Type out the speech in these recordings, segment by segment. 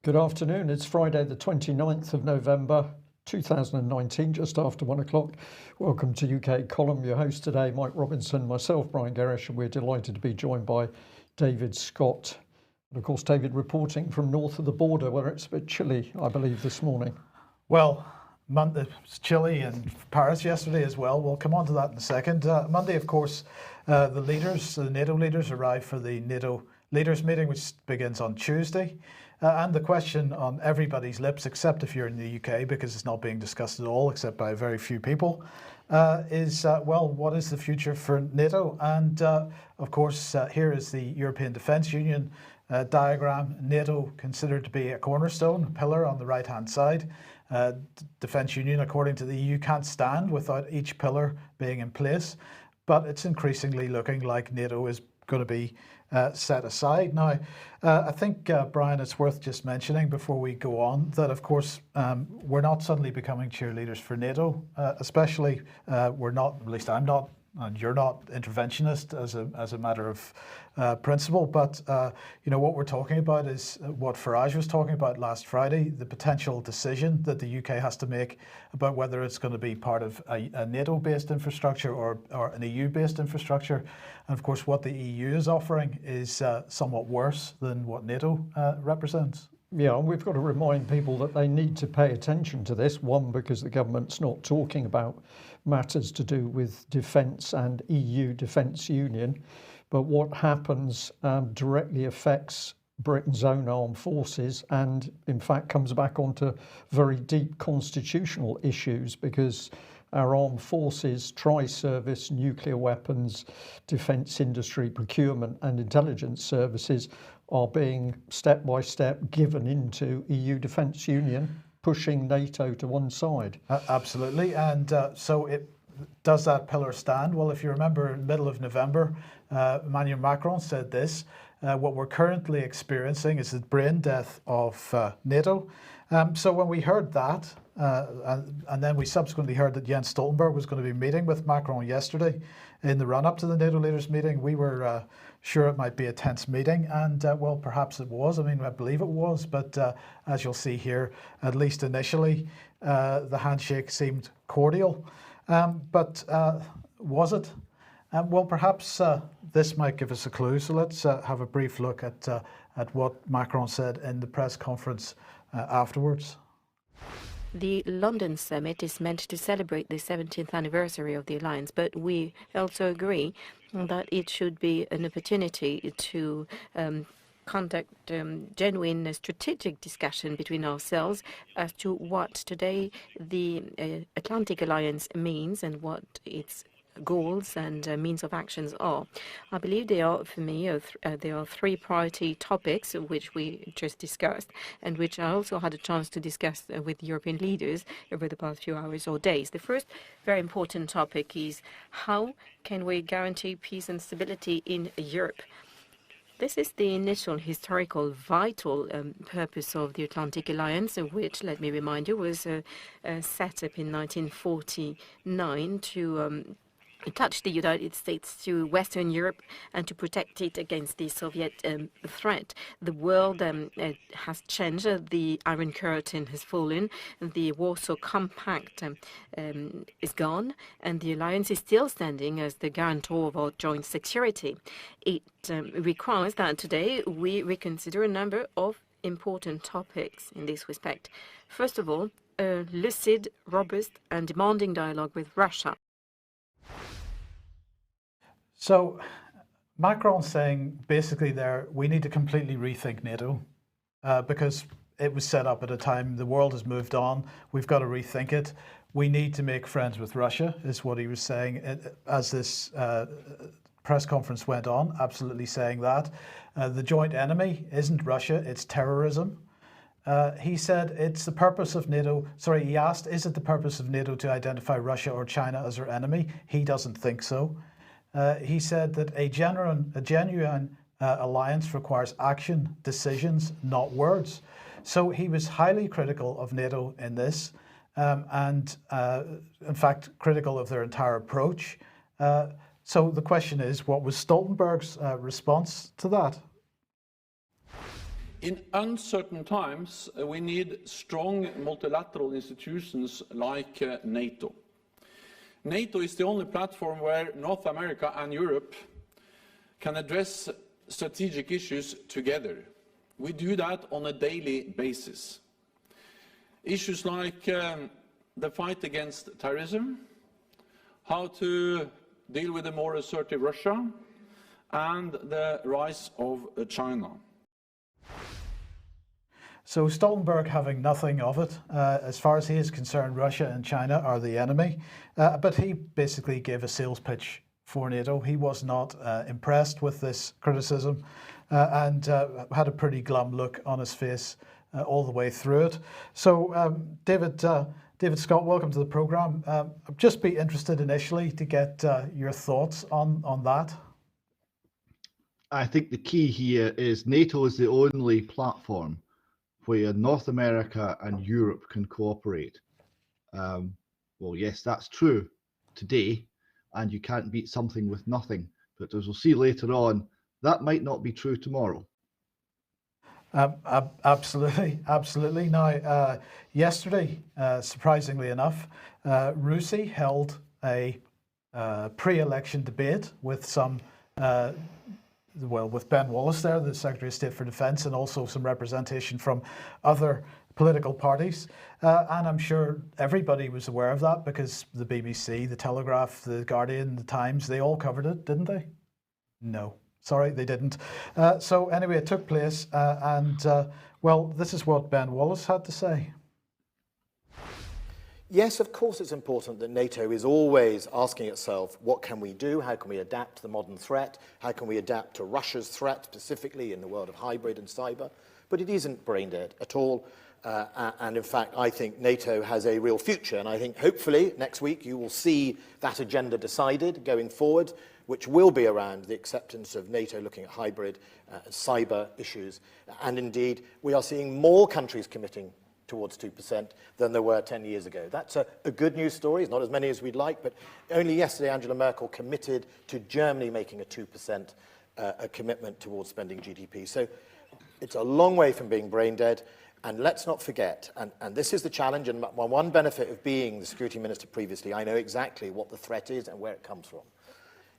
Good afternoon. It's Friday, the 29th of November, 2019, just after 1 o'clock. Welcome to UK Column. Your host today, Mike Robinson, myself, Brian Gerrish, and we're delighted to be joined by David Scott. And of course, David reporting from north of the border, where it's a bit chilly, I believe, this morning. Well, Monday was chilly in Paris yesterday as well. We'll come on to that in a second. Monday, of course, the NATO leaders arrived for the NATO leaders meeting, which begins on Tuesday. And the question on everybody's lips, except if you're in the UK, because it's not being discussed at all, except by very few people, is, well, what is the future for NATO? And of course, here is the European Defence Union diagram. NATO considered to be a cornerstone, a pillar on the right-hand side. Defence Union, according to the EU, can't stand without each pillar being in place. But it's increasingly looking like NATO is going to be set aside. Now, I think, Brian, it's worth just mentioning before we go on that, of course, we're not suddenly becoming cheerleaders for NATO, especially we're not, at least I'm not, and you're not interventionist as a matter of principle. But, you know, what we're talking about is what Farage was talking about last Friday, the potential decision that the UK has to make about whether it's going to be part of a NATO-based infrastructure or an EU-based infrastructure. And of course, what the EU is offering is somewhat worse than what NATO represents. Yeah, and we've got to remind people that they need to pay attention to this. One, because the government's not talking about matters to do with defence and EU defence union, but what happens directly affects Britain's own armed forces and, in fact, comes back onto very deep constitutional issues, because our armed forces, tri-service, nuclear weapons, defence industry, procurement and intelligence services are being step by step given into EU defence union, pushing NATO to one side. Absolutely. And so does that pillar stand? Well, if you remember, in the middle of November, Emmanuel Macron said this: what we're currently experiencing is the brain death of NATO. So when we heard that, and then we subsequently heard that Jens Stoltenberg was going to be meeting with Macron yesterday in the run-up to the NATO leaders meeting, we were sure it might be a tense meeting, and well, perhaps it was. I mean, I believe it was, but as you'll see here, at least initially, the handshake seemed cordial. But was it? Well, perhaps this might give us a clue. So let's have a brief look at what Macron said in the press conference afterwards. The London summit is meant to celebrate the 70th anniversary of the alliance, but we also agree that it should be an opportunity to conduct genuine strategic discussion between ourselves as to what today the Atlantic Alliance means and what its goals and means of actions are. I believe they are, for me, there are three priority topics which we just discussed, and which I also had a chance to discuss with European leaders over the past few hours or days. The first very important topic is how can we guarantee peace and stability in Europe? This is the initial historical vital purpose of the Atlantic Alliance, which, let me remind you, was set up in 1949 to attach the United States to Western Europe and to protect it against the Soviet threat. The world has changed. The Iron Curtain has fallen. The Warsaw Compact is gone, and the alliance is still standing as the guarantor of our joint security. It requires that today we reconsider a number of important topics in this respect. First of all, a lucid, robust and demanding dialogue with Russia. So Macron's saying basically there we need to completely rethink NATO because it was set up at a time the world has moved on. We've got to rethink it. We need to make friends with Russia, is what he was saying as this press conference went on, absolutely saying that. The joint enemy isn't Russia, it's terrorism. He said it's the purpose of NATO, he asked, is it the purpose of NATO to identify Russia or China as our enemy? He doesn't think so. He said that a genuine alliance requires action, decisions, not words. So he was highly critical of NATO in this, and in fact, critical of their entire approach. So the question is, what was Stoltenberg's response to that? In uncertain times, we need strong multilateral institutions like NATO. NATO is the only platform where North America and Europe can address strategic issues together. We do that on a daily basis. Issues like the fight against terrorism, how to deal with a more assertive Russia, and the rise of China. So Stoltenberg having nothing of it. As far as he is concerned, Russia and China are the enemy. But he basically gave a sales pitch for NATO. He was not impressed with this criticism and had a pretty glum look on his face all the way through it. So David Scott, welcome to the programme. I'd just be interested initially to get your thoughts on that. I think the key here is NATO is the only platform where North America and Europe can cooperate. Well, yes, that's true today, and you can't beat something with nothing. But as we'll see later on, that might not be true tomorrow. Absolutely, absolutely. Now, yesterday, surprisingly enough, RUSI held a pre-election debate with some with Ben Wallace there, the Secretary of State for Defence, and also some representation from other political parties. And I'm sure everybody was aware of that because the BBC, the Telegraph, the Guardian, the Times, they all covered it, didn't they? No. Sorry, they didn't. So anyway, it took place. Well, this is what Ben Wallace had to say. Yes, of course it's important that NATO is always asking itself, what can we do? How can we adapt to the modern threat? How can we adapt to Russia's threat, specifically in the world of hybrid and cyber? But it isn't brain dead at all. And in fact, I think NATO has a real future. And I think hopefully next week you will see that agenda decided going forward, which will be around the acceptance of NATO looking at hybrid cyber issues. And indeed, we are seeing more countries committing towards 2% than there were 10 years ago. That's a good news story. It's not as many as we'd like, but only yesterday Angela Merkel committed to Germany making a 2% a commitment towards spending GDP. So it's a long way from being brain dead. And let's not forget, and this is the challenge, and one benefit of being the security minister previously, I know exactly what the threat is and where it comes from,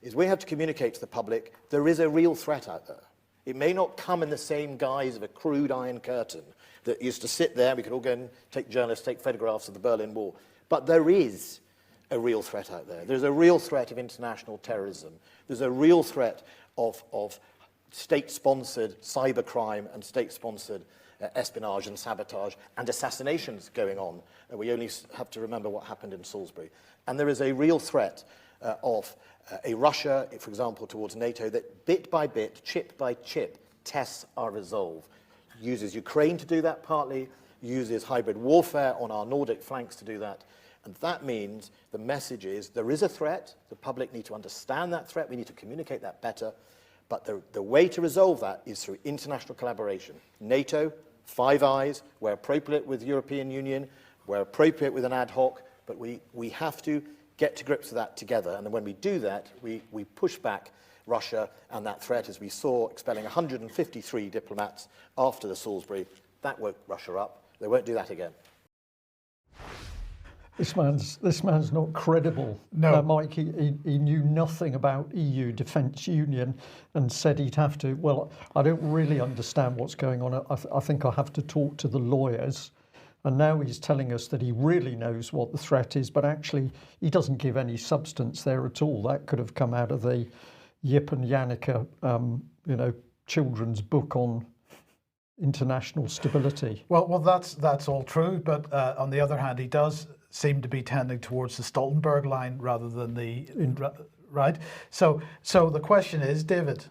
is we have to communicate to the public there is a real threat out there. It may not come in the same guise of a crude iron curtain that used to sit there. We could all go and take journalists, take photographs of the Berlin Wall. But there is a real threat out there. There's a real threat of international terrorism. There's a real threat of state-sponsored cybercrime and state-sponsored espionage and sabotage and assassinations going on. We only have to remember what happened in Salisbury. And there is a real threat of a Russia, for example, towards NATO that bit by bit, chip by chip, tests our resolve. Uses Ukraine to do that partly, uses hybrid warfare on our Nordic flanks to do that. And that means the message is there is a threat. The public need to understand that threat. We need to communicate that better. But the way to resolve that is through international collaboration. NATO, Five Eyes, where appropriate with European Union, where appropriate with an ad hoc, but we have to get to grips with that together. And then when we do that, we push back Russia and that threat, as we saw, expelling 153 diplomats after the Salisbury. That woke Russia up. They won't do that again. This man's not credible. No. Mike, he knew nothing about EU Defence Union and said he'd have to. Well, I don't really understand what's going on. I think I have to talk to the lawyers. And now he's telling us that he really knows what the threat is, but actually he doesn't give any substance there at all. That could have come out of the Yip and Yannicka, children's book on international stability. Well, that's all true. But on the other hand, he does seem to be tending towards the Stoltenberg line rather than right. So the question is, David,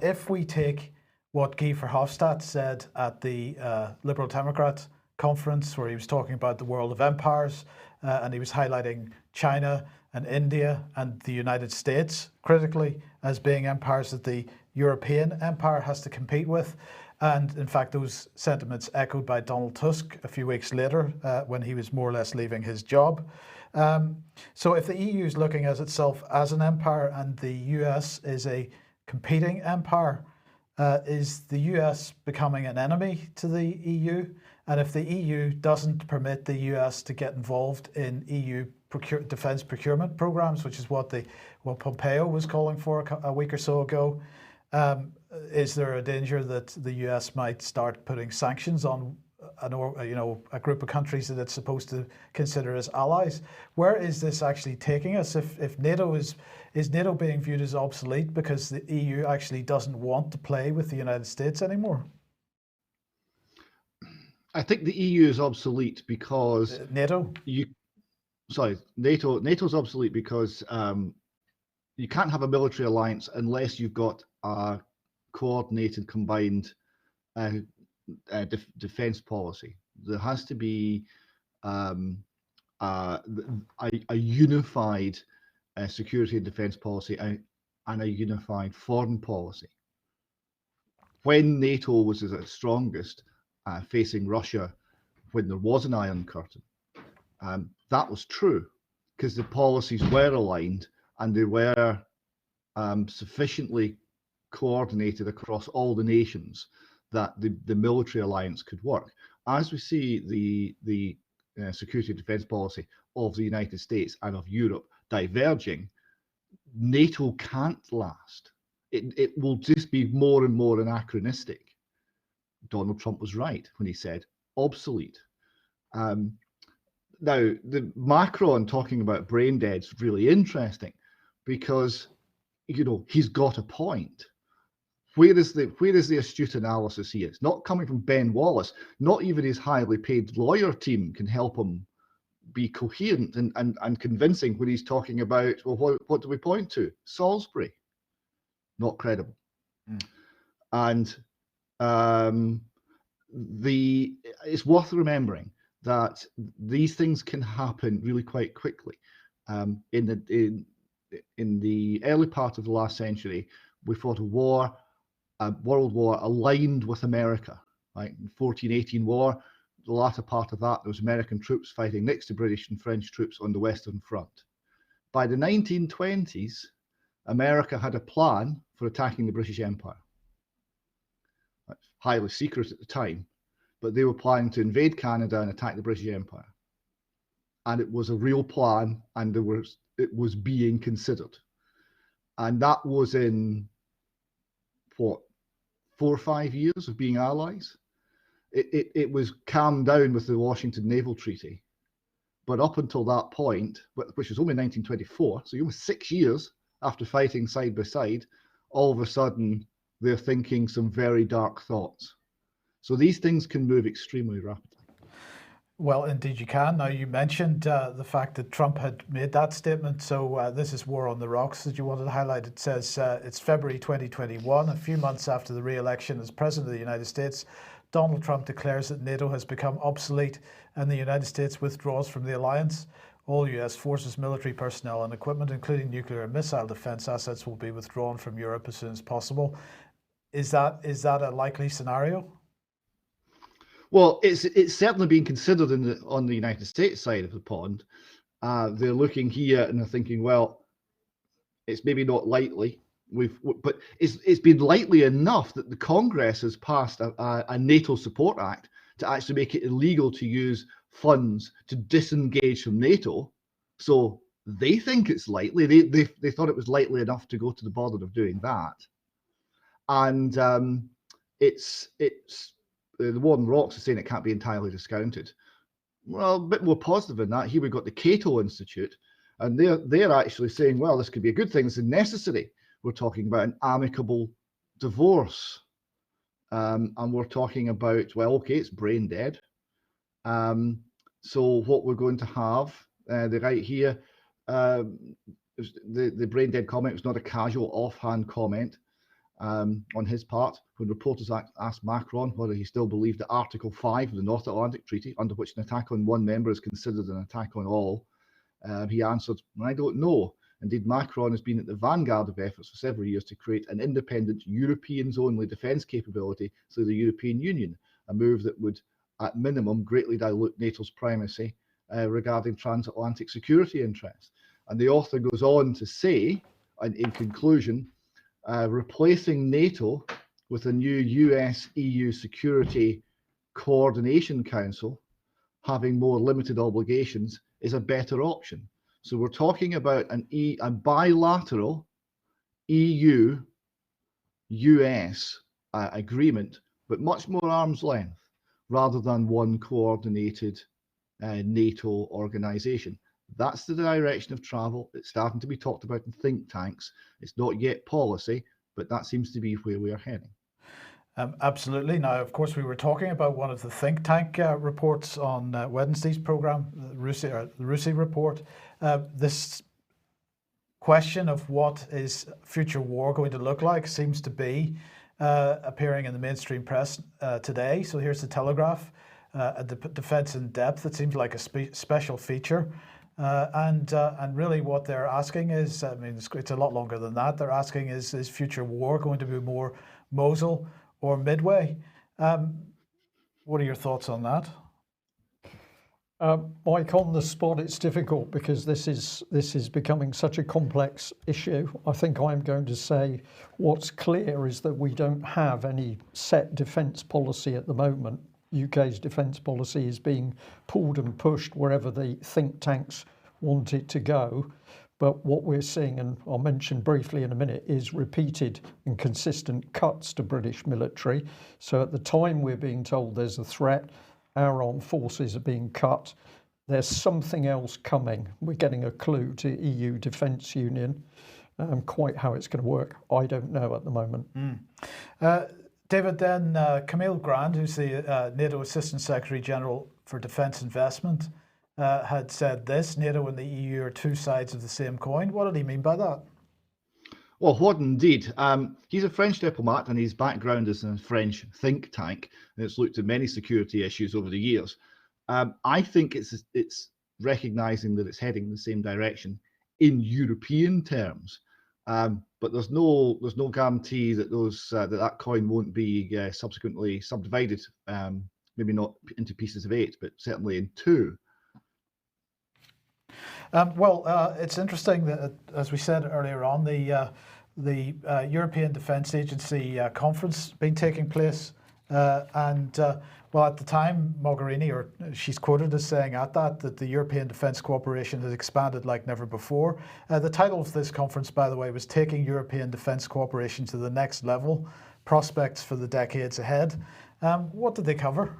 if we take what Guy Verhofstadt said at the Liberal Democrat conference, where he was talking about the world of empires, and he was highlighting China and India and the United States critically as being empires that the European empire has to compete with. And in fact, those sentiments echoed by Donald Tusk a few weeks later when he was more or less leaving his job. So if the EU is looking at itself as an empire and the US is a competing empire, is the US becoming an enemy to the EU? And if the EU doesn't permit the US to get involved in EU defence procurement programs, which is what Pompeo was calling for a week or so ago, is there a danger that the US might start putting sanctions on a group of countries that it's supposed to consider as allies? Where is this actually taking us? If NATO is NATO being viewed as obsolete because the EU actually doesn't want to play with the United States anymore? I think the EU is obsolete because NATO's obsolete because you can't have a military alliance unless you've got a coordinated, combined defense policy. There has to be a unified security and defense policy and a unified foreign policy. When NATO was at its strongest, facing Russia, when there was an Iron Curtain, that was true because the policies were aligned and they were sufficiently coordinated across all the nations that the military alliance could work. As we see the security and defense policy of the United States and of Europe diverging, NATO can't last. It will just be more and more anachronistic. Donald Trump was right when he said obsolete. Now, the Macron talking about brain dead is really interesting because, he's got a point. Where is the astute analysis here? It's not coming from Ben Wallace. Not even his highly paid lawyer team can help him be coherent and convincing when he's talking about, well, what do we point to? Salisbury. Not credible. And it's worth remembering that these things can happen really quite quickly. In the early part of the last century, we fought a world war aligned with America, right? In 1418 war, the latter part of that, there was American troops fighting next to British and French troops on the Western Front. By the 1920s, America had a plan for attacking the British Empire. That's highly secret at the time, but they were planning to invade Canada and attack the British Empire. And it was a real plan, and it was being considered. And that was in, 4 or 5 years of being allies. It was calmed down with the Washington Naval Treaty. But up until that point, which was only 1924, so almost 6 years after fighting side by side, all of a sudden they're thinking some very dark thoughts. So these things can move extremely rapidly. Well, indeed you can. Now, you mentioned the fact that Trump had made that statement. So this is War on the Rocks that you wanted to highlight. It says it's February 2021, a few months after the re-election as President of the United States. Donald Trump declares that NATO has become obsolete and the United States withdraws from the alliance. All US forces, military personnel and equipment, including nuclear and missile defense assets, will be withdrawn from Europe as soon as possible. Is that a likely scenario? Well, it's certainly being considered on the United States side of the pond. They're looking here and they're thinking, well, it's maybe not likely. But it's been likely enough that the Congress has passed a NATO Support Act to actually make it illegal to use funds to disengage from NATO. So they think it's likely. They thought it was likely enough to go to the border of doing that. And it's the War on the Rocks is saying it can't be entirely discounted. Well, a bit more positive than that. Here we've got the Cato Institute, and they're actually saying, well, this could be a good thing. It's necessary. We're talking about an amicable divorce. And we're talking about, well, okay, it's brain dead. So what we're going to have, they write here, the brain dead comment was not a casual offhand comment on his part. When reporters asked Macron whether he still believed that Article 5 of the North Atlantic Treaty, under which an attack on one member is considered an attack on all, he answered, I don't know. Indeed, Macron has been at the vanguard of efforts for several years to create an independent Europeans-only defence capability through the European Union, a move that would, at minimum, greatly dilute NATO's primacy regarding transatlantic security interests. And the author goes on to say, and in conclusion, replacing NATO with a new US-EU Security Coordination Council having more limited obligations is a better option. So we're talking about a bilateral EU-US agreement, but much more arm's length, rather than one coordinated NATO organization. That's the direction of travel. It's starting to be talked about in think tanks. It's not yet policy, but that seems to be where we are heading. Absolutely. Now, of course, we were talking about one of the think tank reports on Wednesday's program, the RUSI report. This question of what is future war going to look like seems to be appearing in the mainstream press today. So here's the Telegraph, a defense in depth. It seems like a special feature. And really what they're asking is, I mean, it's a lot longer than that. They're asking, is future war going to be more Mosul or Midway? What are your thoughts on that? Mike, on the spot, it's difficult because this is becoming such a complex issue. I think I'm going to say what's clear is that we don't have any set defence policy at the moment. UK's defence policy is being pulled and pushed wherever the think tanks want it to go. But what we're seeing, and I'll mention briefly in a minute, is repeated and consistent cuts to British military. So at the time we're being told there's a threat, our armed forces are being cut. There's something else coming. We're getting a clue to EU Defence Union. Quite how it's going to work, I don't know at the moment. David, then Camille Grand, who's the NATO Assistant Secretary General for Defence Investment, had said this: NATO and the EU are two sides of the same coin. What did he mean by that? Well, what indeed? He's a French diplomat, and his background is in a French think tank, and it's looked at many security issues over the years. I think it's recognizing that it's heading in the same direction in European terms, but there's no guarantee that that coin won't be subsequently subdivided, maybe not into pieces of 8, but certainly in 2. It's interesting that, as we said earlier on, the European Defence Agency conference been taking place, and at the time, Mogherini, or she's quoted as saying at that the European defence cooperation has expanded like never before. The title of this conference, by the way, was "Taking European Defence Cooperation to the Next Level: Prospects for the Decades Ahead." What did they cover?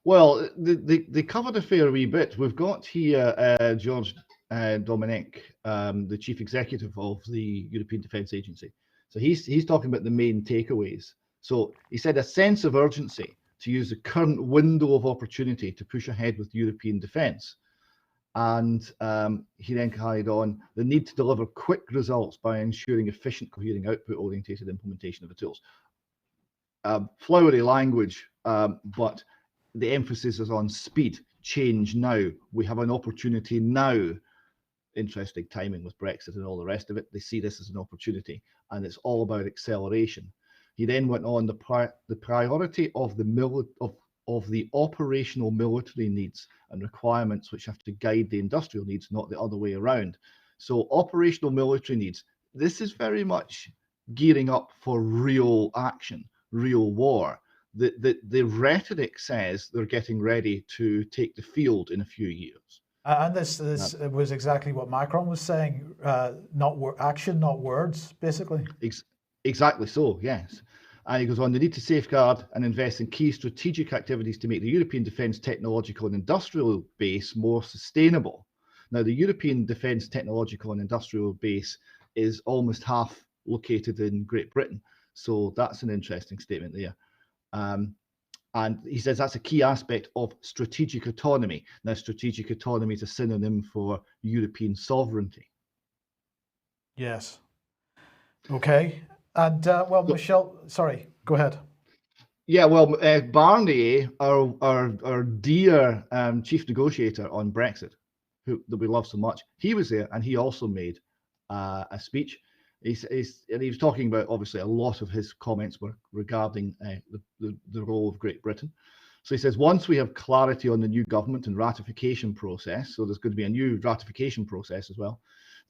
Well, they covered a fair wee bit. We've got here George Dominic, the chief executive of the European Defence Agency. So he's talking about the main takeaways. So he said a sense of urgency to use the current window of opportunity to push ahead with European defence. And he then carried on the need to deliver quick results by ensuring efficient, coherent, output-orientated implementation of the tools. Flowery language, but the emphasis is on speed, change now. We have an opportunity now. Interesting timing with Brexit and all the rest of it. They see this as an opportunity, and it's all about acceleration. He then went on the priority of the operational military needs and requirements which have to guide the industrial needs, not the other way around. So operational military needs, this is very much gearing up for real action, real war. The rhetoric says they're getting ready to take the field in a few years. And this was exactly what Macron was saying, action, not words, basically. Exactly so, yes. And he goes on, the need to safeguard and invest in key strategic activities to make the European defence technological and industrial base more sustainable. Now, the European defence technological and industrial base is almost half located in Great Britain. So that's an interesting statement there. And he says that's a key aspect of strategic autonomy. Now, strategic autonomy is a synonym for European sovereignty. Yes. Okay. And Michelle, sorry, go ahead. Yeah, well, Barnier, our dear chief negotiator on Brexit, that we love so much, he was there, and he also made a speech. And he was talking about, obviously, a lot of his comments were regarding the role of Great Britain. So he says, once we have clarity on the new government and ratification process, so there's going to be a new ratification process as well,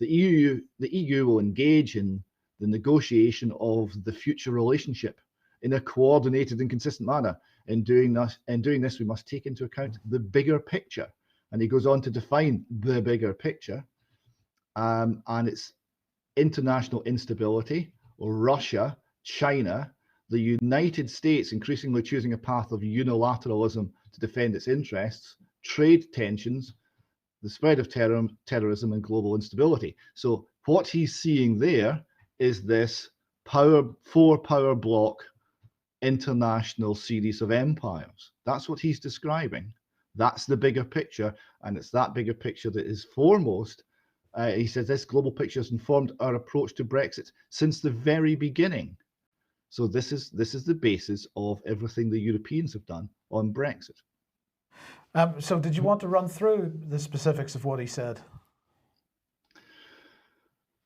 the EU will engage in the negotiation of the future relationship in a coordinated and consistent manner. In doing this, we must take into account the bigger picture. And he goes on to define the bigger picture, and it's international instability, Russia, China, the United States increasingly choosing a path of unilateralism to defend its interests, trade tensions, the spread of terrorism, and global instability. So what he's seeing there is this four-power block international series of empires. That's what he's describing. That's the bigger picture, and it's that bigger picture that is foremost. He says this global picture has informed our approach to Brexit since the very beginning. So this is the basis of everything the Europeans have done on Brexit. So did you want to run through the specifics of what he said?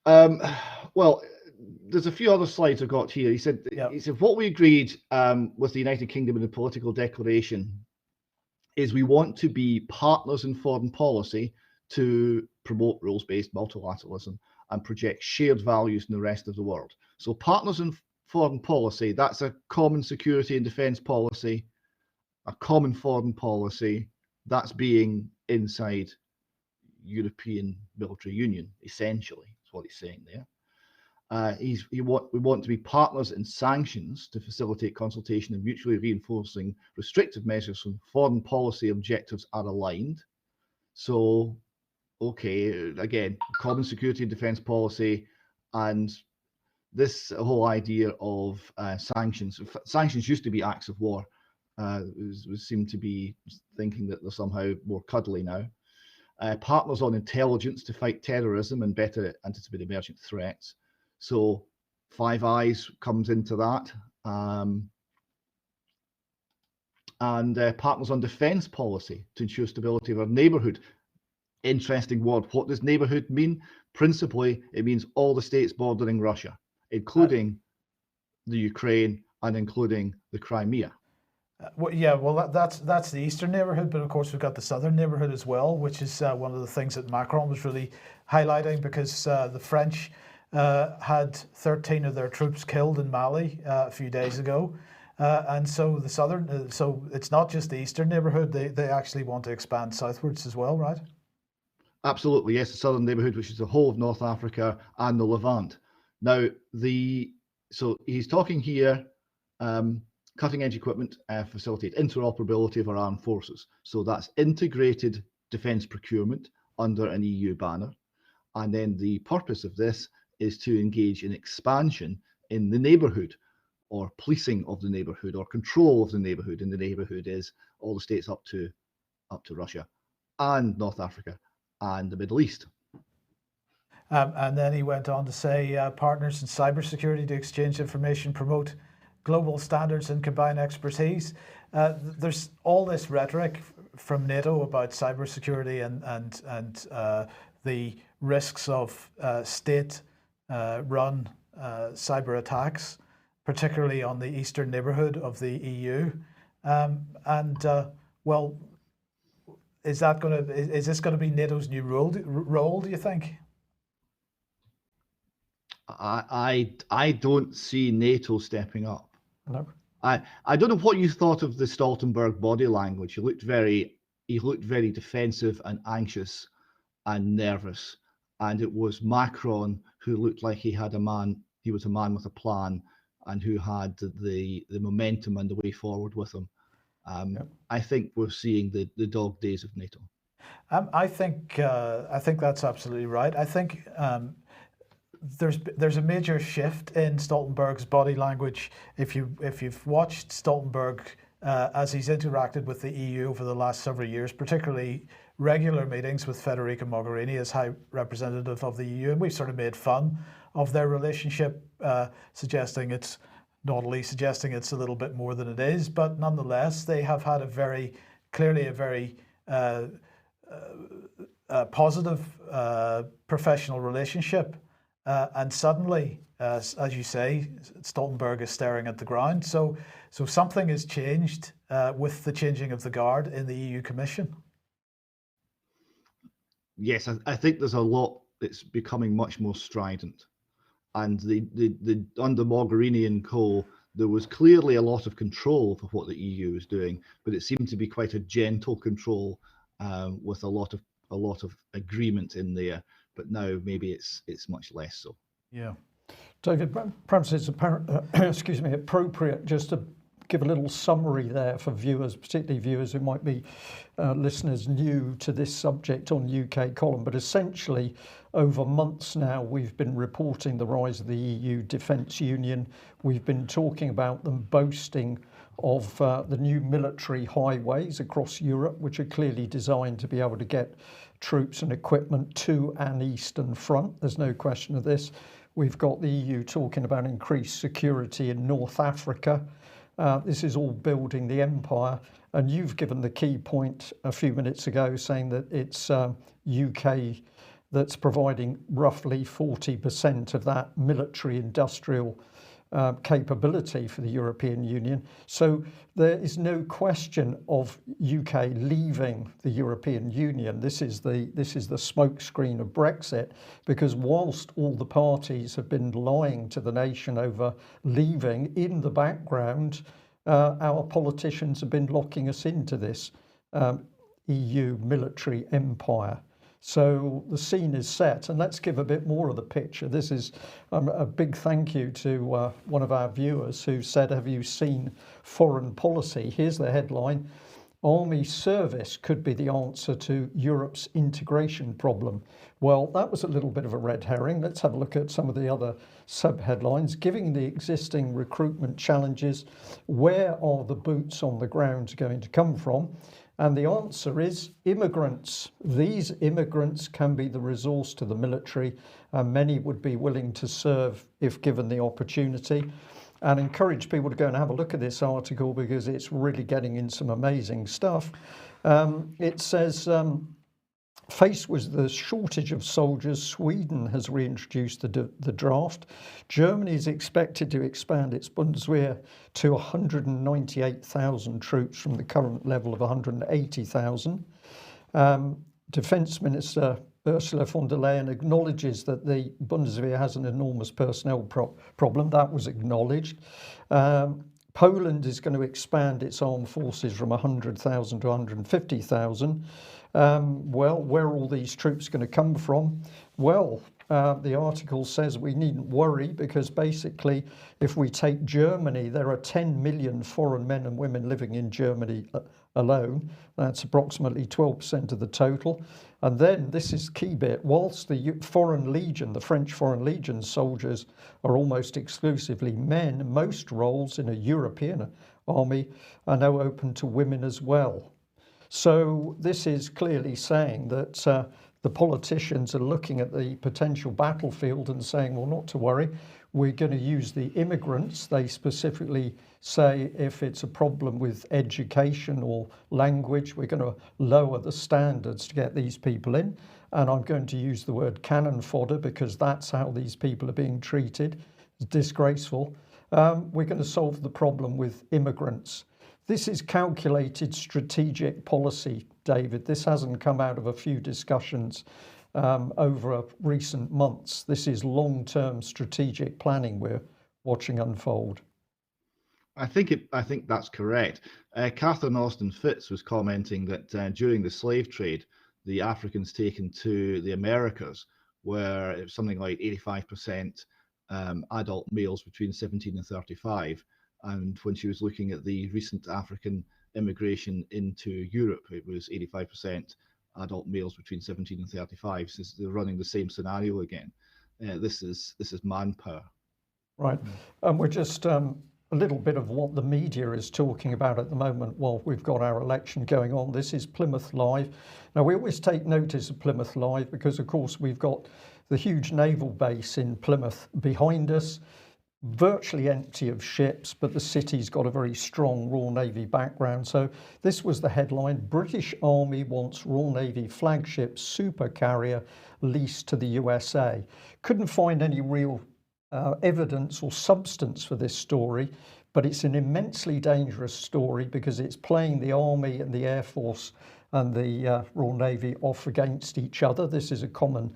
Well, there's a few other slides I've got here. He said what we agreed with the United Kingdom in the political declaration is we want to be partners in foreign policy to promote rules-based multilateralism and project shared values in the rest of the world. So partners in foreign policy, that's a common security and defense policy, a common foreign policy, that's being inside European military union, essentially, is what he's saying there. We want to be partners in sanctions to facilitate consultation and mutually reinforcing restrictive measures when foreign policy objectives are aligned. So, okay, again, common security and defense policy, and this whole idea of sanctions. Sanctions used to be acts of war. We seem to be thinking that they're somehow more cuddly now. Partners on intelligence to fight terrorism and better anticipate emergent threats. So Five Eyes comes into that. And partners on defense policy to ensure stability of our neighborhood. Interesting word. What does neighborhood mean? Principally, it means all the states bordering Russia, including the Ukraine and including the Crimea. Well, that's the eastern neighbourhood, but of course we've got the southern neighbourhood as well, which is one of the things that Macron was really highlighting, because the French had 13 of their troops killed in Mali a few days ago, and so the southern, so it's not just the eastern neighbourhood; they actually want to expand southwards as well, right? Absolutely, yes, the southern neighbourhood, which is the whole of North Africa and the Levant. Now, so he's talking here. Cutting-edge equipment facilitate interoperability of our armed forces. So that's integrated defence procurement under an EU banner. And then the purpose of this is to engage in expansion in the neighbourhood, or policing of the neighbourhood, or control of the neighbourhood. And the neighbourhood is all the states up to Russia and North Africa and the Middle East. And then he went on to say partners in cybersecurity to exchange information, promote global standards and combine expertise. There's all this rhetoric from NATO about cybersecurity and the risks of state-run cyber attacks, particularly on the eastern neighbourhood of the EU. Well, is this going to be NATO's new role? Do you think? I don't see NATO stepping up. No. I don't know what you thought of the Stoltenberg body language. He looked very defensive and anxious and nervous. And it was Macron who looked like he was a man with a plan, and who had the momentum and the way forward with him. I think we're seeing the dog days of NATO. I think that's absolutely right. I think there's a major shift in Stoltenberg's body language. If you've watched Stoltenberg as he's interacted with the EU over the last several years, particularly regular meetings with Federica Mogherini as High Representative of the EU, and we've sort of made fun of their relationship, suggesting it's a little bit more than it is, but nonetheless they have had a very positive professional relationship. And suddenly, as you say, Stoltenberg is staring at the ground. So something has changed with the changing of the guard in the EU Commission. Yes, I think there's a lot that's becoming much more strident. And the under Mogherini and co, there was clearly a lot of control for what the EU was doing, but it seemed to be quite a gentle control with a lot of agreement in there. But now maybe it's much less so. Yeah. David, perhaps it's excuse me, appropriate just to give a little summary there for viewers, particularly viewers who might be listeners new to this subject on UK Column. But essentially, over months now, we've been reporting the rise of the EU Defence Union. We've been talking about them boasting of the new military highways across Europe, which are clearly designed to be able to get troops and equipment to an eastern front. There's no question of this. We've got the EU talking about increased security in North Africa. This is all building the empire. And you've given the key point a few minutes ago, saying that it's UK that's providing roughly 40% of that military industrial capability for the European Union. So there is no question of UK leaving the European Union. This is the smokescreen of Brexit, because whilst all the parties have been lying to the nation over leaving, in the background our politicians have been locking us into this EU military empire. So the scene is set, and let's give a bit more of the picture. This is a big thank you to one of our viewers who said, have you seen Foreign Policy? Here's the headline: Army service could be the answer to Europe's integration problem. Well, that was a little bit of a red herring. Let's have a look at some of the other sub-headlines. Given the existing recruitment challenges, where are the boots on the ground going to come from? And the answer is immigrants. These immigrants can be the resource to the military, and many would be willing to serve if given the opportunity. And encourage people to go and have a look at this article, because it's really getting in some amazing stuff. It says, faced with the shortage of soldiers, Sweden has reintroduced the draft. Germany is expected to expand its Bundeswehr to 198,000 troops from the current level of 180,000. Defence Minister Ursula von der Leyen acknowledges that the Bundeswehr has an enormous personnel problem. That was acknowledged. Poland is going to expand its armed forces from 100,000 to 150,000. Well, where are all these troops going to come from? Well, the article says we needn't worry, because basically if we take Germany, there are 10 million foreign men and women living in Germany alone. That's approximately 12% of the total. And then this is key bit: whilst the Foreign Legion, the French Foreign Legion soldiers are almost exclusively men, most roles in a European army are now open to women as well. So this is clearly saying that the politicians are looking at the potential battlefield and saying, well, not to worry, we're going to use the immigrants. They specifically say if it's a problem with education or language, we're going to lower the standards to get these people in. And I'm going to use the word cannon fodder, because that's how these people are being treated. It's disgraceful. We're going to solve the problem with immigrants. This is calculated strategic policy, David. This hasn't come out of a few discussions over recent months. This is long-term strategic planning we're watching unfold. I think that's correct. Catherine Austin Fitz was commenting that during the slave trade, the Africans taken to the Americas were something like 85% adult males between 17 and 35. And when she was looking at the recent African immigration into Europe, it was 85% adult males between 17 and 35. So they're running the same scenario again. This is manpower. Right. And we're just a little bit of what the media is talking about at the moment while we've got our election going on. This is Plymouth Live. Now, we always take notice of Plymouth Live because, of course, we've got the huge naval base in Plymouth behind us, virtually empty of ships, but the city's got a very strong Royal Navy background. So this was the headline: British Army wants Royal Navy flagship super carrier leased to the USA. Couldn't find any real evidence or substance for this story, but it's an immensely dangerous story because it's playing the Army and the Air Force and the Royal Navy off against each other. This is a common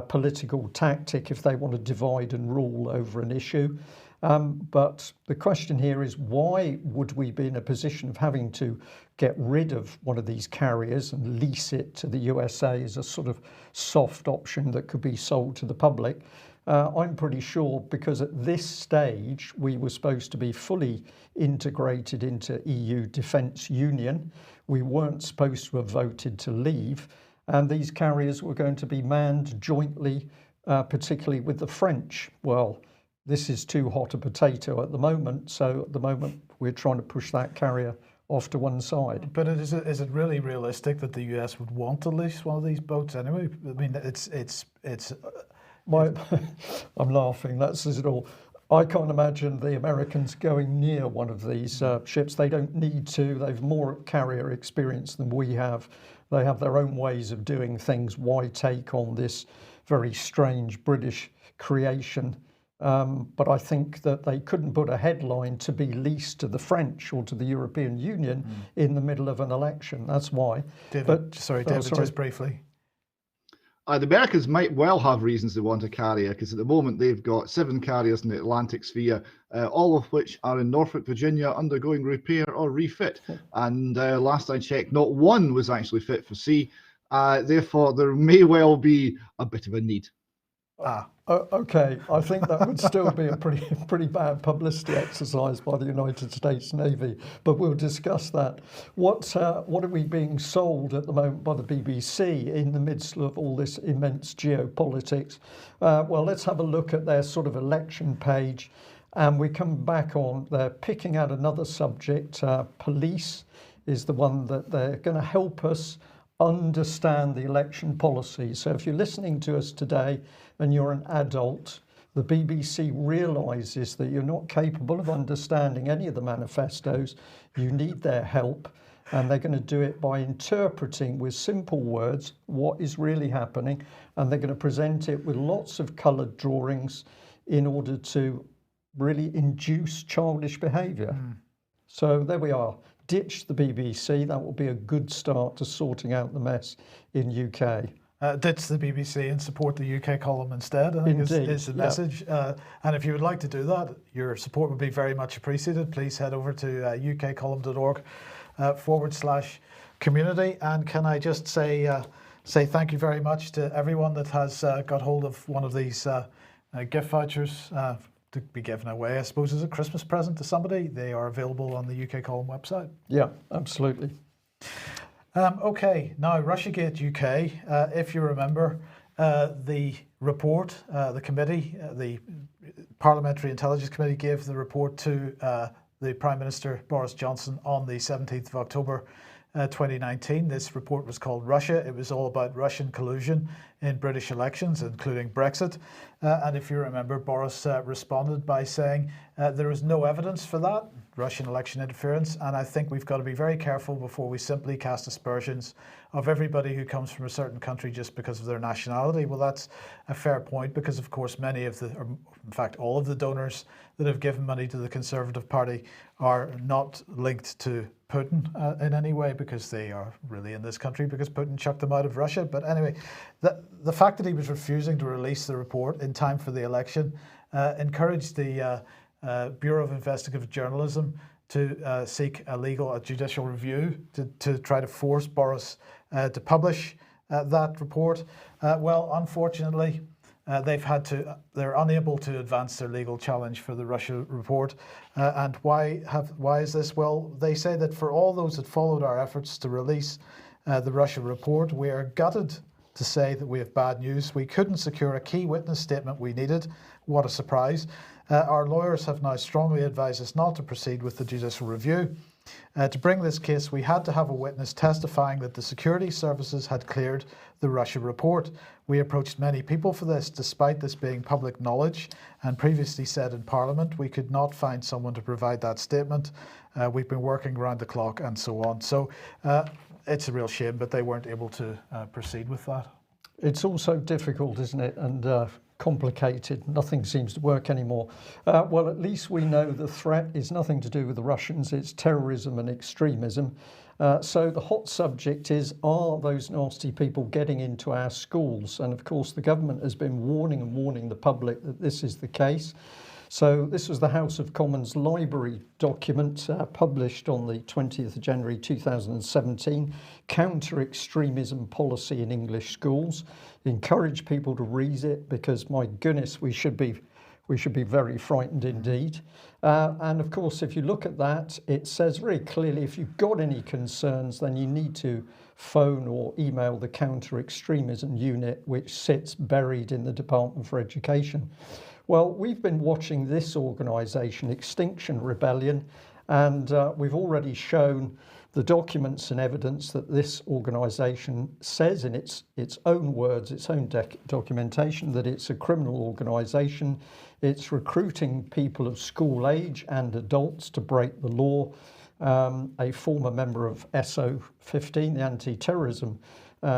political tactic if they want to divide and rule over an issue. But the question here is, why would we be in a position of having to get rid of one of these carriers and lease it to the USA as a sort of soft option that could be sold to the public? I'm pretty sure because at this stage we were supposed to be fully integrated into EU Defence Union. We weren't supposed to have voted to leave, and these carriers were going to be manned jointly, particularly with the French. Well, this is too hot a potato at the moment, so at the moment we're trying to push that carrier off to one side. But is it really realistic that the US would want to lease one of these boats anyway? I mean, it's I'm laughing, that's it all. I can't imagine the Americans going near one of these ships. They don't need to. They've more carrier experience than we have. They have their own ways of doing things. Why take on this very strange British creation? But I think that they couldn't put a headline to be leased to the French or to the European Union in the middle of an election. That's why. David, just briefly. The Americans might well have reasons they want a carrier, because at the moment they've got 7 carriers in the Atlantic sphere, all of which are in Norfolk, Virginia, undergoing repair or refit. And last I checked, not one was actually fit for sea. Therefore, there may well be a bit of a need. Okay, I think that would still be a pretty bad publicity exercise by the United States Navy, but we'll discuss that. What are we being sold at the moment by the BBC in the midst of all this immense geopolitics? Well, let's have a look at their sort of election page, and we come back on, they're picking out another subject. Police is the one that they're going to help us understand the election policy. So if you're listening to us today and you're an adult, the BBC realises that you're not capable of understanding any of the manifestos. You need their help, and they're going to do it by interpreting with simple words what is really happening, and they're going to present it with lots of coloured drawings in order to really induce childish behaviour. So there we are. Ditch the BBC. That will be a good start to sorting out the mess in UK. Ditch the BBC and support the UK column instead, I think is the message. And if you would like to do that, your support would be very much appreciated. Please head over to ukcolumn.org/community. And can I just say thank you very much to everyone that has got hold of one of these gift vouchers to be given away, I suppose, as a Christmas present to somebody. They are available on the UK Column website. Yeah, absolutely. Okay, now Russiagate UK. If you remember, the report, the committee, the Parliamentary Intelligence Committee gave the report to the Prime Minister Boris Johnson on the 17th of October 2019. This report was called Russia. It was all about Russian collusion in British elections, including Brexit. And if you remember, Boris responded by saying there is no evidence for that, Russian election interference. And I think we've got to be very careful before we simply cast aspersions of everybody who comes from a certain country just because of their nationality. Well, that's a fair point, because of course many of the, or in fact all of the donors that have given money to the Conservative Party are not linked to Putin in any way, because they are really in this country because Putin chucked them out of Russia. But anyway, the fact that he was refusing to release the report in time for the election encouraged the Bureau of Investigative Journalism to seek a judicial review to try to force Boris to publish that report. Well, unfortunately, they're unable to advance their legal challenge for the Russia report. And why is this? Well, they say that for all those that followed our efforts to release the Russia report, we are gutted to say that we have bad news. We couldn't secure a key witness statement we needed. What a surprise. Our lawyers have now strongly advised us not to proceed with the judicial review. To bring this case, we had to have a witness testifying that the security services had cleared the Russia report. We approached many people for this, despite this being public knowledge, and previously said in Parliament we could not find someone to provide that statement. We've been working around the clock and so on. So it's a real shame, but they weren't able to proceed with that. It's also difficult, isn't it? And complicated. Nothing seems to work anymore. Well, at least we know the threat is nothing to do with the Russians. It's terrorism and extremism. So the hot subject is, are those nasty people getting into our schools? And of course, the government has been warning the public that this is the case. So this was the House of Commons Library document published on the 20th of January 2017, Counter-Extremism Policy in English Schools. Encourage people to read it because, my goodness, we should be very frightened indeed. And of course, if you look at that, it says very clearly, if you've got any concerns, then you need to phone or email the Counter-Extremism Unit, which sits buried in the Department for Education. Well, we've been watching this organisation, Extinction Rebellion, and we've already shown the documents and evidence that this organisation says in its own words, its own documentation, that it's a criminal organisation. It's recruiting people of school age and adults to break the law. A former member of SO15, the anti-terrorism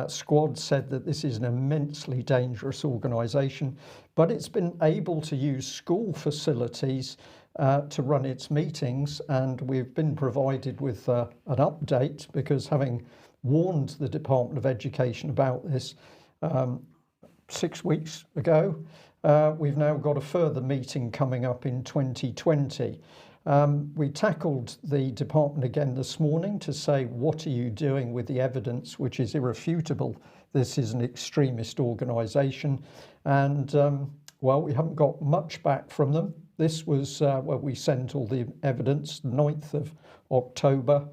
squad, said that this is an immensely dangerous organisation, but it's been able to use school facilities to run its meetings, and we've been provided with an update because, having warned the Department of Education about this 6 weeks ago, we've now got a further meeting coming up in 2020. We tackled the department again this morning to say, what are you doing with the evidence which is irrefutable? This is an extremist organisation. And well, we haven't got much back from them. This was where we sent all the evidence, 9th of October.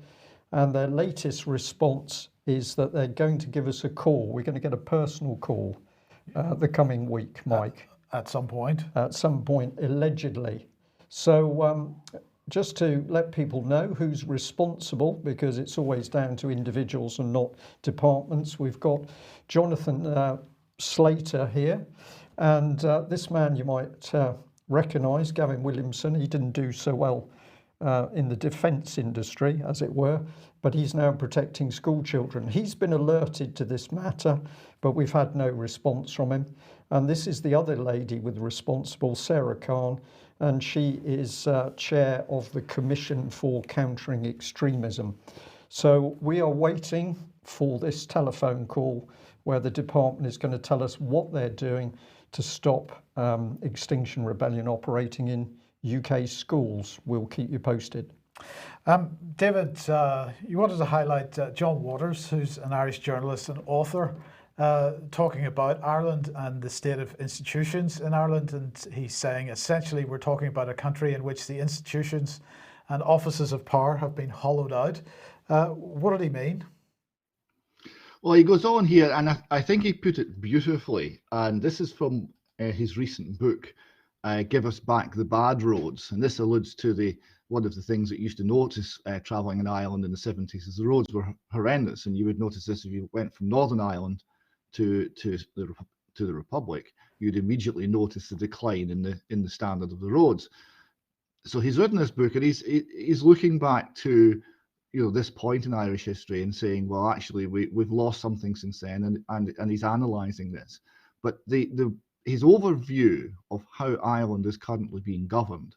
And their latest response is that they're going to give us a call. We're going to get a personal call the coming week, Mike. At some point? At some point, allegedly. So just to let people know who's responsible, because it's always down to individuals and not departments, we've got Jonathan Slater here. And this man you might recognise, Gavin Williamson. He didn't do so well in the defence industry, as it were, but he's now protecting school children. He's been alerted to this matter, but we've had no response from him. And this is the other lady with responsible, Sarah Khan, and she is chair of the Commission for Countering Extremism. So we are waiting for this telephone call where the department is going to tell us what they're doing to stop Extinction Rebellion operating in UK schools. We'll keep you posted. David, you wanted to highlight John Waters, who's an Irish journalist and author, talking about Ireland and the state of institutions in Ireland. And he's saying, essentially, we're talking about a country in which the institutions and offices of power have been hollowed out. What did he mean? Well, he goes on here, and I think he put it beautifully. And this is from his recent book, Give Us Back the Bad Roads. And this alludes to one of the things that you used to notice travelling in Ireland in the 70s is the roads were horrendous. And you would notice this if you went from Northern Ireland to the Republic, you'd immediately notice the decline in the standard of the roads. So he's written this book, and he's looking back to this point in Irish history and saying, well, actually, we've lost something since then, and he's analysing this. But his overview of how Ireland is currently being governed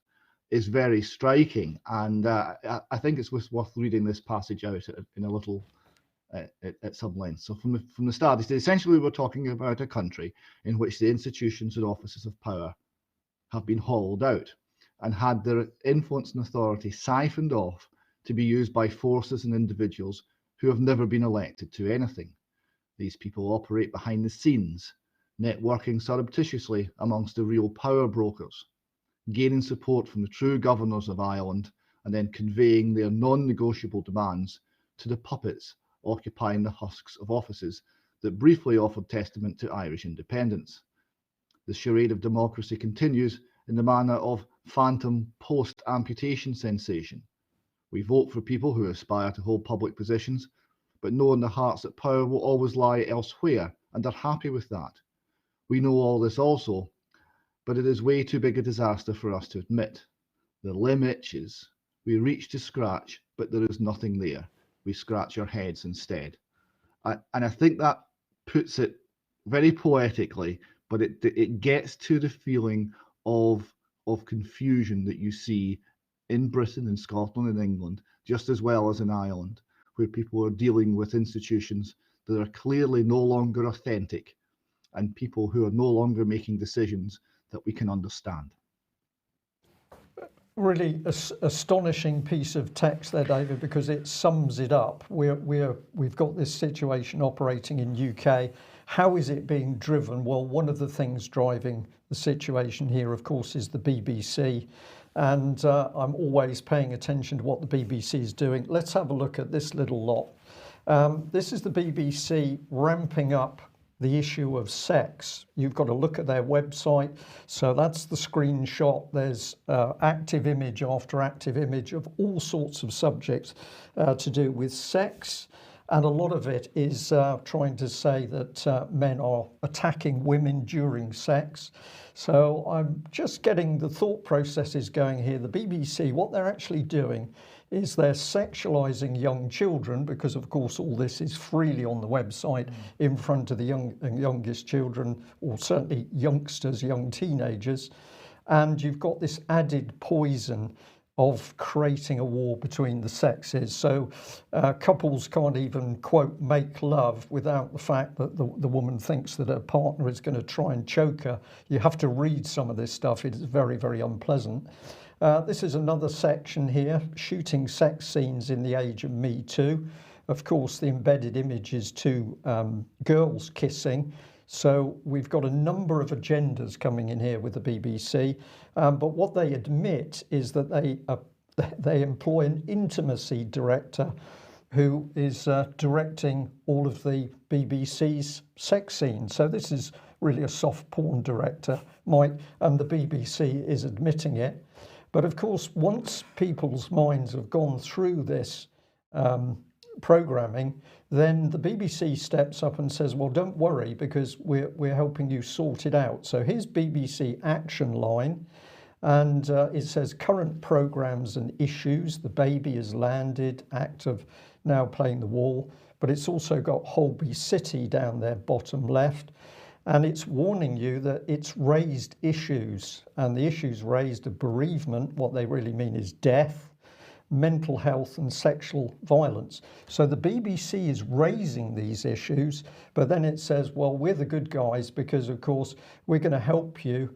is very striking, and I think it's worth reading this passage out in a little at some length. So from the start, he said, essentially, we're talking about a country in which the institutions and offices of power have been hollowed out and had their influence and authority siphoned off to be used by forces and individuals who have never been elected to anything. These people operate behind the scenes, networking surreptitiously amongst the real power brokers, gaining support from the true governors of Ireland, and then conveying their non-negotiable demands to the puppets occupying the husks of offices that briefly offered testament to Irish independence. The charade of democracy continues in the manner of phantom post-amputation sensation. We vote for people who aspire to hold public positions, but know in their hearts that power will always lie elsewhere, and are happy with that. We know all this also, but it is way too big a disaster for us to admit. The limb itches. We reach to scratch, but there is nothing there. We scratch our heads instead. And I think that puts it very poetically, but it gets to the feeling of confusion that you see in Britain, in Scotland, and England, just as well as in Ireland, where people are dealing with institutions that are clearly no longer authentic and people who are no longer making decisions that we can understand. Really astonishing piece of text there, David, because it sums it up. We've got this situation operating in UK. How is it being driven? Well, one of the things driving the situation here, of course, is the BBC. And I'm always paying attention to what the BBC is doing. Let's have a look at this little lot. This is the BBC ramping up the issue of sex. You've got to look at their website. So that's the screenshot. There's active image after active image of all sorts of subjects to do with sex. And a lot of it is trying to say that men are attacking women during sex. So I'm just getting the thought processes going here. The BBC, what they're actually doing is they're sexualizing young children, because of course all this is freely on the website in front of the youngest children, or certainly youngsters, young teenagers. And you've got this added poison of creating a war between the sexes. So couples can't even, quote, make love without the fact that the woman thinks that her partner is going to try and choke her. You have to read some of this stuff. It is very, very unpleasant. This is another section here, shooting sex scenes in the age of Me Too. Of course, the embedded image is two girls kissing. So we've got a number of agendas coming in here with the BBC. But what they admit is that they employ an intimacy director who is directing all of the BBC's sex scenes. So this is really a soft porn director, Mike, and the BBC is admitting it. But of course, once people's minds have gone through this programming, then the BBC steps up and says, well, don't worry, because we're helping you sort it out. So here's BBC Action Line, and it says current programmes and issues. The baby has landed, act of now playing the wall, but it's also got Holby City down there, bottom left. And it's warning you that it's raised issues, and the issues raised are bereavement. What they really mean is death, mental health and sexual violence. So the BBC is raising these issues, but then it says, well, we're the good guys because, of course, we're going to help you.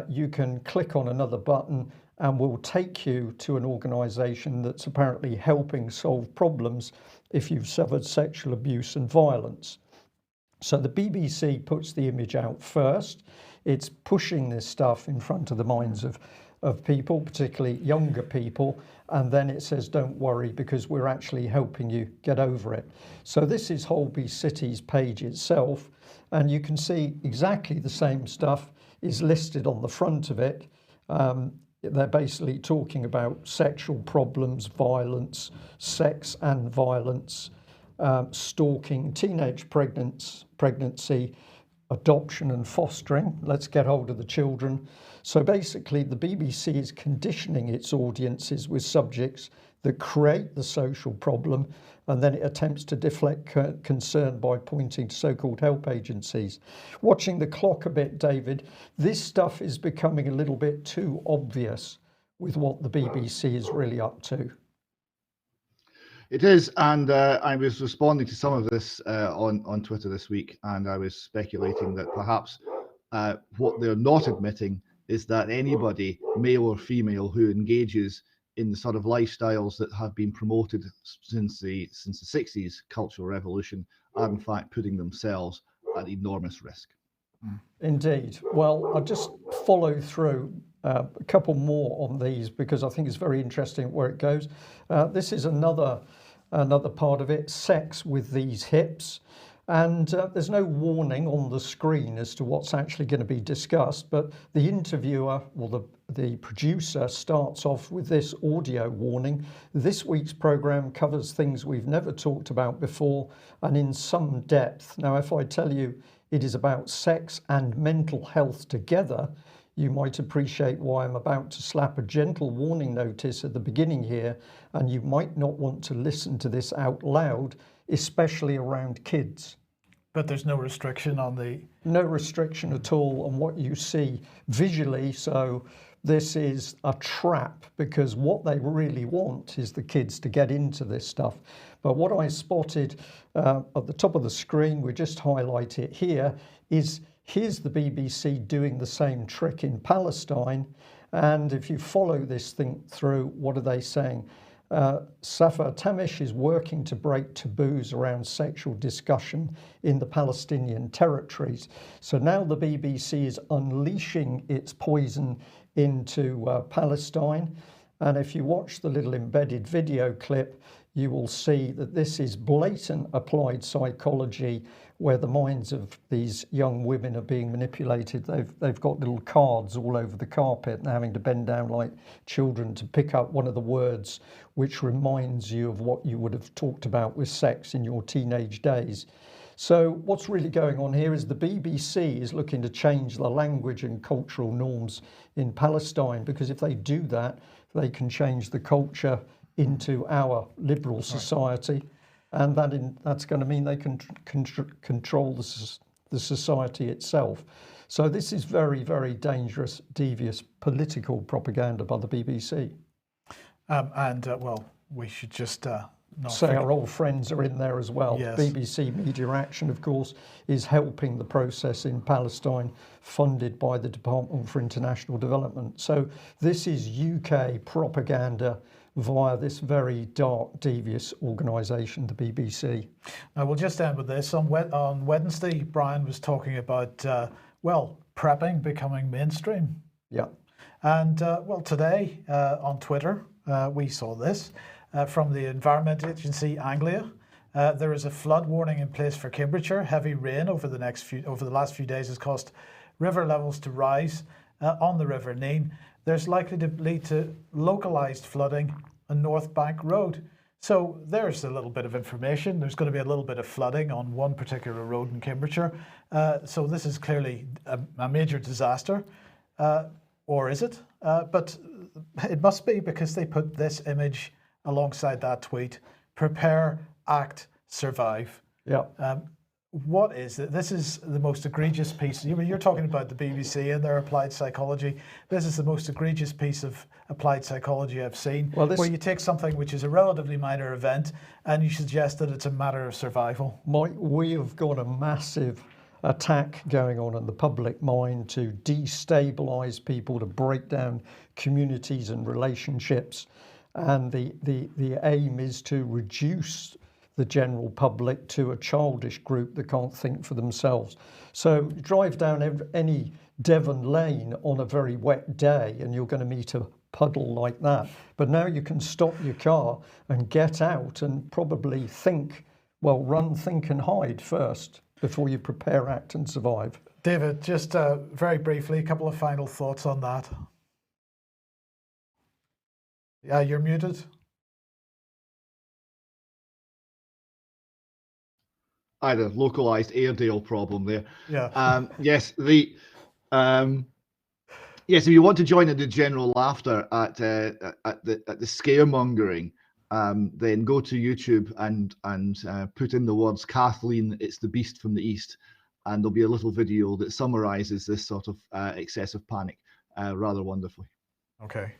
You can click on another button and we'll take you to an organisation that's apparently helping solve problems if you've suffered sexual abuse and violence. So the BBC puts the image out first. It's pushing this stuff in front of the minds of people, particularly younger people, and then it says, don't worry, because we're actually helping you get over it. So this is Holby City's page itself, and you can see exactly the same stuff is listed on the front of it. They're basically talking about sexual problems, violence, sex and violence, stalking, teenage pregnancy, adoption and fostering. Let's get hold of the children. So basically the BBC is conditioning its audiences with subjects that create the social problem, and then it attempts to deflect concern by pointing to so-called help agencies. Watching the clock a bit, David, this stuff is becoming a little bit too obvious with what the BBC is really up to. It is, and I was responding to some of this on Twitter this week, and I was speculating that perhaps what they're not admitting is that anybody, male or female, who engages in the sort of lifestyles that have been promoted since the 60s cultural revolution are in fact putting themselves at enormous risk. Indeed. Well, I'll just follow through a couple more on these because I think it's very interesting where it goes. This is another part of it, sex with these hips. And there's no warning on the screen as to what's actually going to be discussed, but the interviewer or the producer starts off with this audio warning. This week's programme covers things we've never talked about before and in some depth. Now, if I tell you it is about sex and mental health together, you might appreciate why I'm about to slap a gentle warning notice at the beginning here, and you might not want to listen to this out loud, especially around kids. But there's no restriction on the... No restriction at all on what you see visually. So this is a trap, because what they really want is the kids to get into this stuff. But what I spotted at the top of the screen, we just highlight it here, is here's the BBC doing the same trick in Palestine. And if you follow this thing through, what are they saying? Safar Tamish is working to break taboos around sexual discussion in the Palestinian territories. So now the BBC is unleashing its poison into Palestine. And if you watch the little embedded video clip, you will see that this is blatant applied psychology where the minds of these young women are being manipulated. They've got little cards all over the carpet and having to bend down like children to pick up one of the words which reminds you of what you would have talked about with sex in your teenage days. So what's really going on here is the BBC is looking to change the language and cultural norms in Palestine, because if they do that, they can change the culture into our liberal society. And that's going to mean they can control the society itself. So this is very, very dangerous, devious political propaganda by the BBC. Well, we should just not say forget. our old friends are in there as well. Yes. BBC Media Action, of course, is helping the process in Palestine, funded by the Department for International Development. So this is UK propaganda via this very dark, devious organisation, the BBC. We'll just end with this. On Wednesday, Brian was talking about, prepping becoming mainstream. Yeah. And, today on Twitter, we saw this from the Environment Agency Anglia. There is a flood warning in place for Cambridgeshire. Heavy rain over the last few days has caused river levels to rise on the River Nene. There's likely to lead to localised flooding on North Bank Road. So there's a little bit of information. There's going to be a little bit of flooding on one particular road in Cambridgeshire. So this is clearly a major disaster. Or is it? But it must be, because they put this image alongside that tweet: prepare, act, survive. Yeah. What is it? This is the most egregious piece. You're talking about the BBC and their applied psychology. This is the most egregious piece of applied psychology I've seen, where you take something which is a relatively minor event and you suggest that it's a matter of survival. Mike, we have got a massive attack going on in the public mind to destabilise people, to break down communities and relationships. And the aim is to reduce the general public to a childish group that can't think for themselves. So drive down any Devon Lane on a very wet day and you're going to meet a puddle like that. But now you can stop your car and get out and probably think, well, run, think and hide first before you prepare, act and survive. David, just very briefly, a couple of final thoughts on that. Yeah, you're muted. I had a localized Airedale problem there. Yeah. Yes, if you want to join in the general laughter at the scaremongering, then go to YouTube and put in the words "Kathleen, it's the beast from the east," and there'll be a little video that summarizes this sort of excessive panic rather wonderfully. Okay.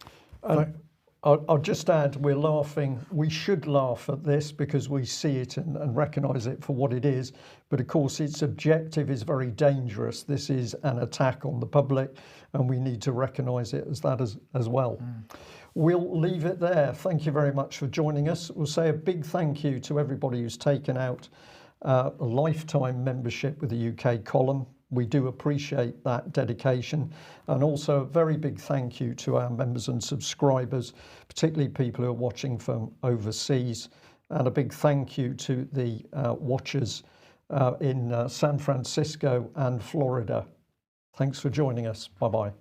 I'll just add, we're laughing. We should laugh at this because we see it and recognise it for what it is. But of course, its objective is very dangerous. This is an attack on the public, and we need to recognise it as that as well. We'll leave it there. Thank you very much for joining us. We'll say a big thank you to everybody who's taken out a lifetime membership with the UK column. We do appreciate that dedication, and also a very big thank you to our members and subscribers, particularly people who are watching from overseas, and a big thank you to the watchers in San Francisco and Florida. Thanks for joining us. Bye-bye.